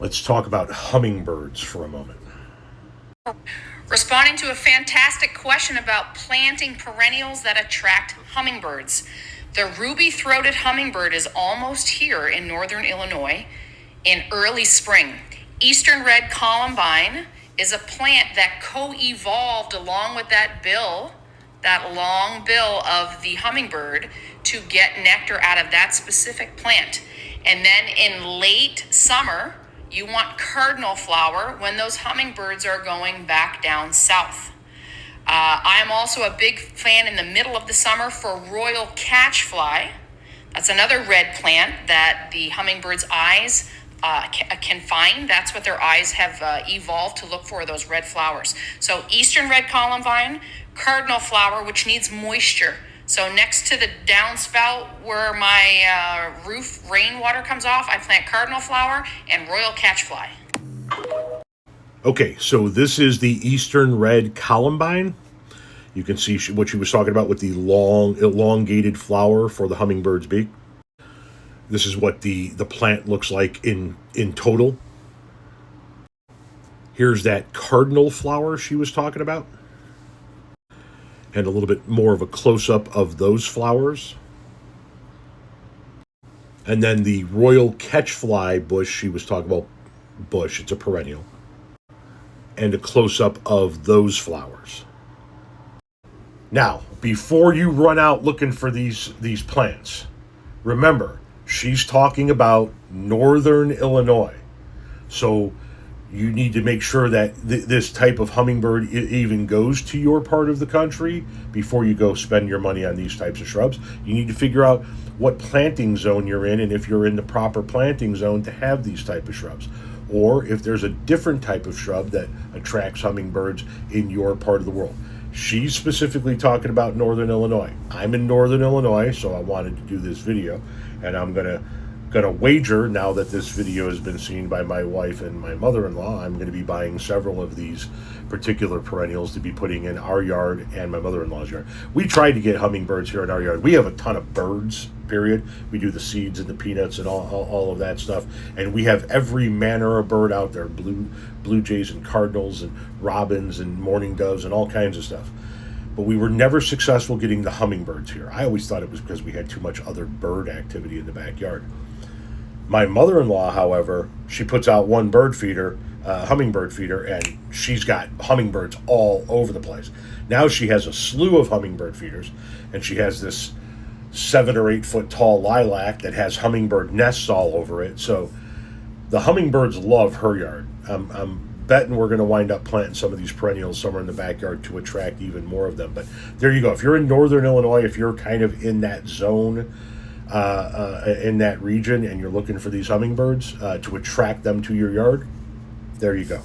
Let's talk about hummingbirds for a moment. Responding to a fantastic question about planting perennials that attract hummingbirds. The ruby-throated hummingbird is almost here in northern Illinois in early spring. Eastern red columbine is a plant that co-evolved along with that long bill of the hummingbird to get nectar out of that specific plant. And then in late summer, you want cardinal flower when those hummingbirds are going back down south. I am also a big fan in the middle of the summer for royal catchfly. That's another red plant that the hummingbird's eyes can find. That's what their eyes have evolved to look for, those red flowers. So eastern red columbine, cardinal flower, which needs moisture. So next to the downspout where my roof rainwater comes off, I plant cardinal flower and royal catchfly. Okay, so this is the eastern red columbine. You can see what she was talking about with the long, elongated flower for the hummingbird's beak. This is what the plant looks like in total. Here's that cardinal flower she was talking about. And a little bit more of a close-up of those flowers. And then the royal catchfly bush she was talking about. Bush, it's a perennial. And a close-up of those flowers. Now, before you run out looking for these plants, remember, she's talking about northern Illinois. So you need to make sure that this type of hummingbird even goes to your part of the country before you go spend your money on these types of shrubs. You need to figure out what planting zone you're in and if you're in the proper planting zone to have these type of shrubs. Or if there's a different type of shrub that attracts hummingbirds in your part of the world. She's specifically talking about northern Illinois. I'm in northern Illinois, so I wanted to do this video, and I'm gonna wager, now that this video has been seen by my wife and my mother-in-law, I'm going to be buying several of these particular perennials to be putting in our yard and my mother-in-law's yard. We try to get hummingbirds here in our yard. We have a ton of birds, period. We do the seeds and the peanuts and all of that stuff, and we have every manner of bird out there, blue jays and cardinals and robins and mourning doves and all kinds of stuff. But we were never successful getting the hummingbirds here. I always thought it was because we had too much other bird activity in the backyard. My mother-in-law, however, she puts out one bird feeder, hummingbird feeder, and she's got hummingbirds all over the place. Now she has a slew of hummingbird feeders, and she has this 7 or 8 foot tall lilac that has hummingbird nests all over it. So the hummingbirds love her yard. I'm betting we're going to wind up planting some of these perennials somewhere in the backyard to attract even more of them. But there you go. If you're in northern Illinois, if you're kind of in that zone, in that region, and you're looking for these hummingbirds to attract them to your yard, there you go.